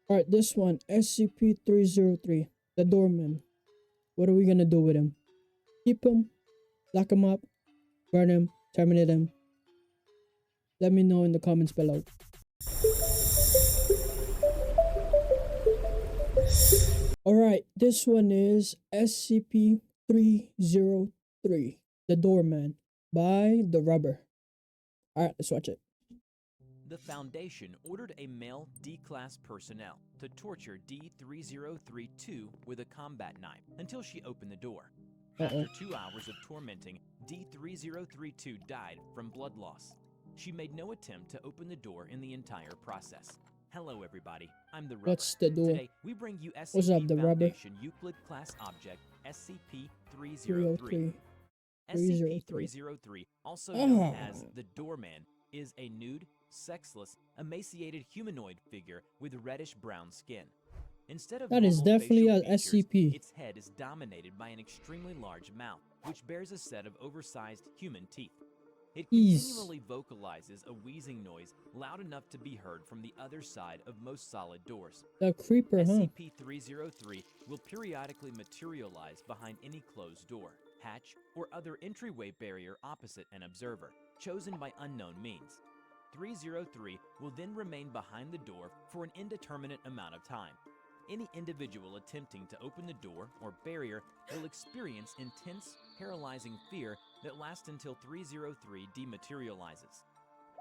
Alright, this one, SCP-303, the Doorman. What are we gonna do with him? Keep him? Lock him up? Burn him? Terminate him? Let me know in the comments below. Alright, this one is SCP-303, the Doorman, by TheRubber. Alright, let's watch it. The Foundation ordered a male D-Class personnel to torture D-3032 with a combat knife until she opened the door. After 2 hours of tormenting, D-3032 died from blood loss. She made no attempt to open the door in the entire process. Hello everybody, I'm TheRubber. What's the door? Today, we bring you What's up, SCP TheRubber? Foundation Euclid Class Object SCP-303. SCP-303, also known as the Doorman, is a nude, sexless, emaciated humanoid figure with reddish-brown skin. Instead of That is normal definitely facial a features, SCP. its head is dominated by an extremely large mouth, which bears a set of oversized human teeth. It continually vocalizes a wheezing noise loud enough to be heard from the other side of most solid doors. The creeper, huh? SCP-303 will periodically materialize behind any closed door, hatch, or other entryway barrier opposite an observer, chosen by unknown means. 303 will then remain behind the door for an indeterminate amount of time. Any individual attempting to open the door or barrier will experience intense, paralyzing fear that lasts until 303 dematerializes.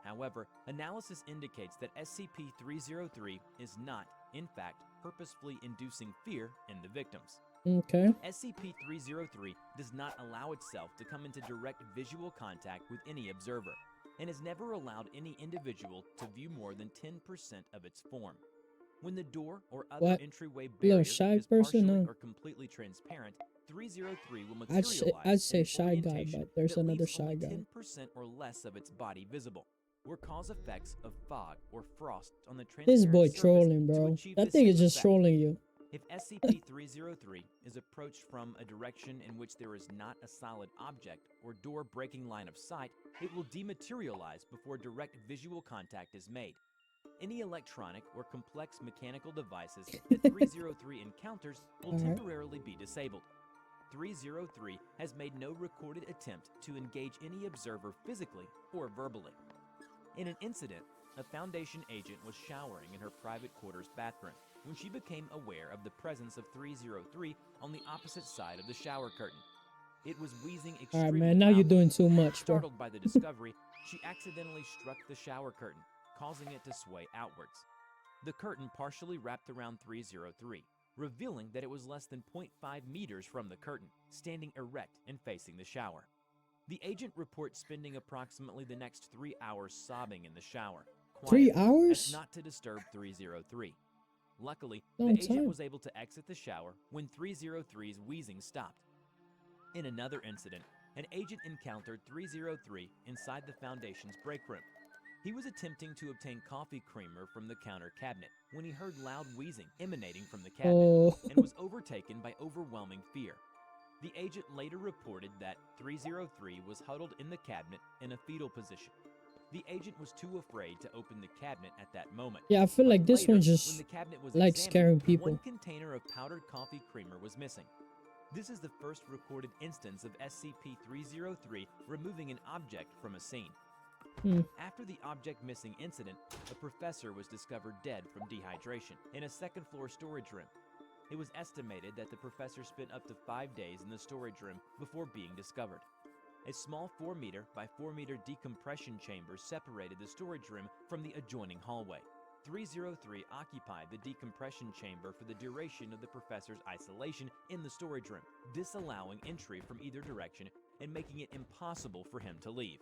However, analysis indicates that SCP-303 is not, in fact, purposefully inducing fear in the victims. Okay. SCP-303 does not allow itself to come into direct visual contact with any observer, and has never allowed any individual to view more than 10% of its form. When the door or other entryway barrier is partially or completely transparent, 303 will materialize. I'd say shy guy, but there's another shy guy. 10% or less of its body visible, or cause effects of fog or frost on the transparent This boy surface trolling, to bro. achieve That the thing same is just effect. trolling you. If SCP-303 is approached from a direction in which there is not a solid object or door-breaking line of sight, it will dematerialize before direct visual contact is made. Any electronic or complex mechanical devices that 303 encounters will temporarily be disabled. 303 has made no recorded attempt to engage any observer physically or verbally. In an incident, a Foundation agent was showering in her private quarters bathroom when she became aware of the presence of 303 on the opposite side of the shower curtain. It was wheezing extremely Alright, man, now you're loudly. doing too much, bro. Startled by the discovery, she accidentally struck the shower curtain, causing it to sway outwards. The curtain partially wrapped around 303, revealing that it was less than 0.5 meters from the curtain, standing erect and facing the shower. The agent reports spending approximately the next 3 hours sobbing in the shower. 3 quietly, hours? as not to disturb 303. Luckily, Long the agent time. was able to exit the shower when 303's wheezing stopped. In another incident, an agent encountered 303 inside the Foundation's break room. He was attempting to obtain coffee creamer from the counter cabinet when he heard loud wheezing emanating from the cabinet and was overtaken by overwhelming fear. The agent later reported that 303 was huddled in the cabinet in a fetal position. The agent was too afraid to open the cabinet at that moment. Yeah, I feel like this Later, one's when just the cabinet was like examined, scaring people. one container of powdered coffee creamer was missing. This is the first recorded instance of SCP-303 removing an object from a scene. After the object missing incident, a professor was discovered dead from dehydration in a second-floor storage room. It was estimated that the professor spent up to 5 days in the storage room before being discovered. A small 4-meter by 4-meter decompression chamber separated the storage room from the adjoining hallway. 303 occupied the decompression chamber for the duration of the professor's isolation in the storage room, disallowing entry from either direction and making it impossible for him to leave.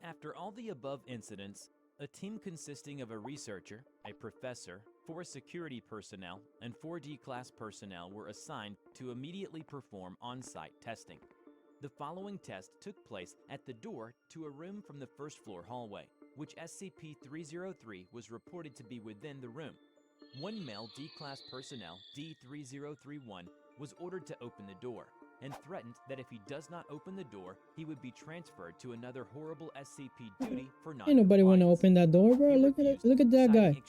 After all the above incidents, a team consisting of a researcher, a professor, 4 security personnel, and 4 D-Class personnel were assigned to immediately perform on-site testing. The following test took place at the door to a room from the first-floor hallway, which SCP-303 was reported to be within the room. One male D-Class personnel, D-3031, was ordered to open the door, and threatened that if he does not open the door, he would be transferred to another horrible SCP duty for non-compliance. Ain't nobody want to open that door, bro. Look at it. Look at that guy.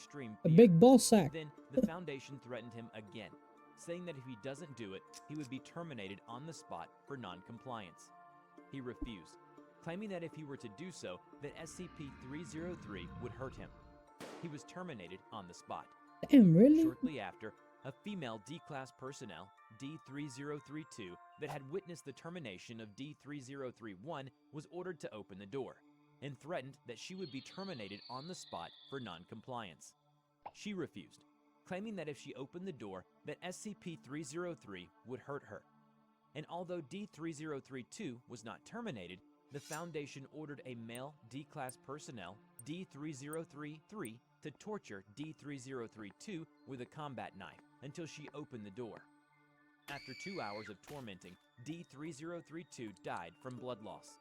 A big ball sack. Then The Foundation threatened him again, saying that if he doesn't do it, he would be terminated on the spot for non-compliance. He refused, claiming that if he were to do so, that SCP-303 would hurt him. He was terminated on the spot. Damn, really? Shortly after, a female D-Class personnel, D-3032, that had witnessed the termination of D-3031 was ordered to open the door, and threatened that she would be terminated on the spot for non-compliance. She refused, claiming that if she opened the door, that SCP-303 would hurt her. And although D-3032 was not terminated, the Foundation ordered a male D-Class personnel, D-3033, to torture D-3032 with a combat knife until she opened the door. After 2 hours of tormenting, D-3032 died from blood loss.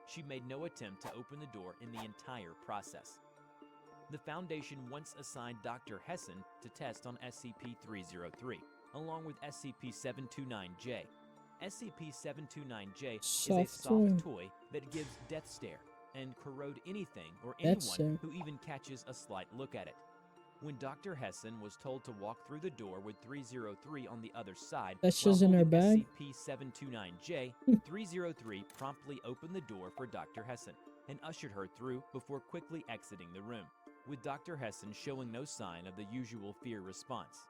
She made no attempt to open the door in the entire process. The Foundation once assigned Dr. Hessen to test on SCP-303, along with SCP-729-J. SCP-729-J is a soft toy that gives death stare and corrode anything or anyone who even catches a slight look at it. When Dr. Hessen was told to walk through the door with 303 on the other side, that shit's in her bag. SCP-729-J, 303 promptly opened the door for Dr. Hessen and ushered her through before quickly exiting the room, with Dr. Hessen showing no sign of the usual fear response.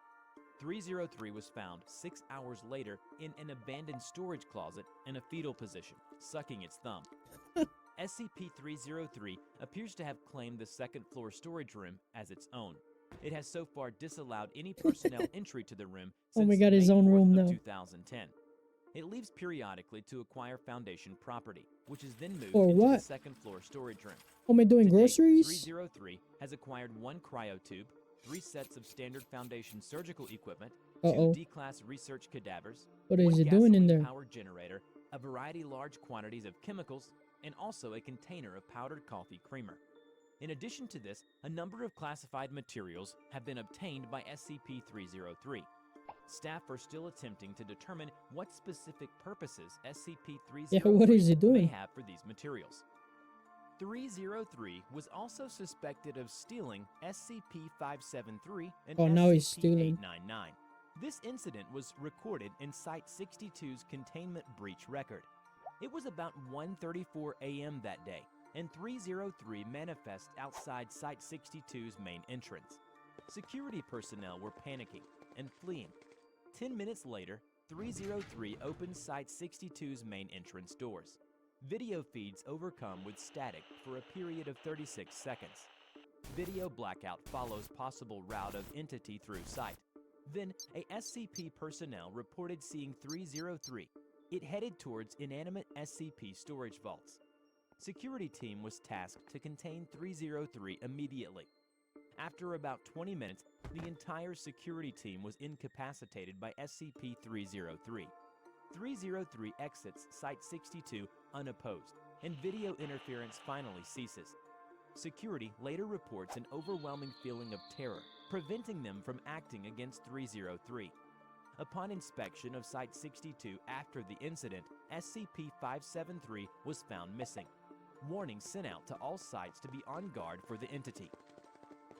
303 was found 6 hours later in an abandoned storage closet in a fetal position, sucking its thumb. SCP-303 appears to have claimed the second-floor storage room as its own. It has so far disallowed any personnel entry to the room since May 4th of 2010. It leaves periodically to acquire Foundation property, which is then moved into the second-floor storage room. Am I doing groceries? 303 has acquired 1 cryotube, 3 sets of standard Foundation surgical equipment, 2 D-Class research cadavers, what is it doing in there? Powered generator, a variety large quantities of chemicals, and also a container of powdered coffee creamer. In addition to this, a number of classified materials have been obtained by SCP-303. Staff are still attempting to determine what specific purposes SCP-303 may have for these materials. 303 was also suspected of stealing SCP-573 and SCP-899. This incident was recorded in Site-62's containment breach record. It was about 1:34 a.m. that day, and 303 manifested outside Site-62's main entrance. Security personnel were panicking and fleeing. 10 minutes later, 303 opened Site-62's main entrance doors. Video feeds overcome with static for a period of 36 seconds. Video blackout follows possible route of entity through site. Then, a SCP personnel reported seeing 303. It headed towards inanimate SCP storage vaults. Security team was tasked to contain 303 immediately. After about 20 minutes, the entire security team was incapacitated by SCP-303. 303 exits Site-62 unopposed, and video interference finally ceases. Security later reports an overwhelming feeling of terror, preventing them from acting against 303. Upon inspection of Site-62 after the incident, SCP-573 was found missing. Warnings sent out to all sites to be on guard for the entity.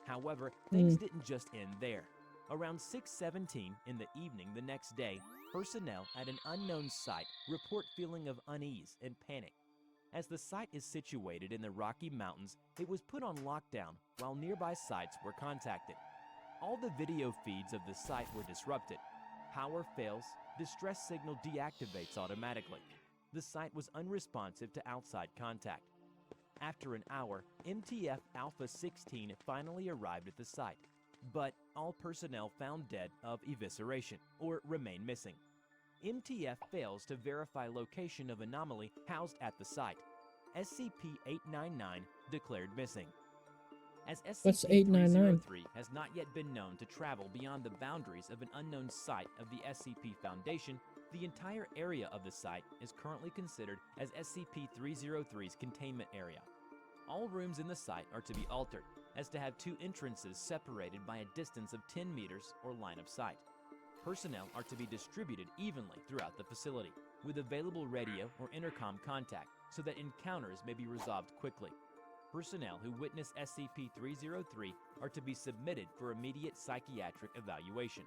However, things didn't just end there. Around 6:17 in the evening the next day, personnel at an unknown site report feeling of unease and panic. As the site is situated in the Rocky Mountains, it was put on lockdown while nearby sites were contacted. All the video feeds of the site were disrupted. Power fails, distress signal deactivates automatically. The site was unresponsive to outside contact. After an hour, MTF Alpha 16 finally arrived at the site, but all personnel found dead of evisceration or remain missing. MTF fails to verify location of anomaly housed at the site. SCP-899 declared missing. As SCP-303 has not yet been known to travel beyond the boundaries of an unknown site of the SCP Foundation, the entire area of the site is currently considered as SCP-303's containment area. All rooms in the site are to be altered, as to have 2 entrances separated by a distance of 10 meters or line of sight. Personnel are to be distributed evenly throughout the facility, with available radio or intercom contact so that encounters may be resolved quickly. Personnel who witness SCP-303 are to be submitted for immediate psychiatric evaluation.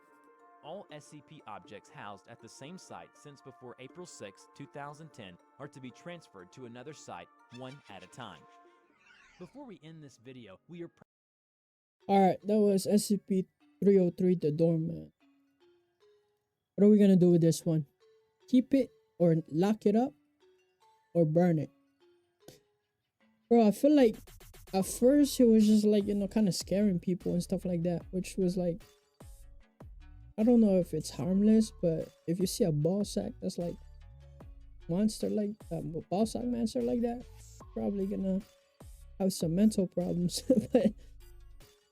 All SCP objects housed at the same site since before April 6, 2010 are to be transferred to another site one at a time. Before we end this video, we are Alright, that was SCP-303, the Doorman. What are we gonna do with this one? Keep it, or lock it up, or burn it? Bro, I feel like at first it was just like, you know, kind of scaring people and stuff like that, which was like, I don't know if it's harmless, but if you see a ball sack that's like monster, like a ball sack monster like that, probably gonna have some mental problems. But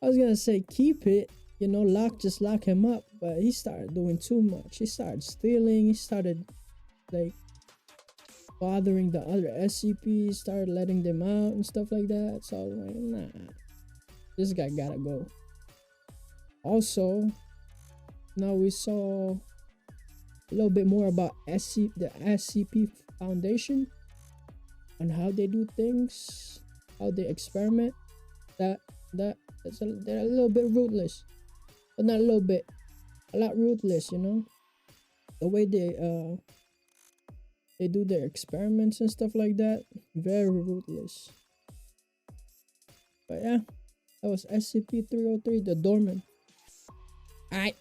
I was gonna say keep it, you know, just lock him up, but he started doing too much. He started stealing, he started like bothering the other SCPs, started letting them out and stuff like that. So I was like, nah, this guy gotta go. Also, now we saw a little bit more about the SCP Foundation and how they do things, how they experiment. They're a little bit ruthless, but not a little bit, a lot ruthless, you know, the way they do their experiments and stuff like that, very ruthless. But yeah, that was SCP-303, the Doorman. Alright.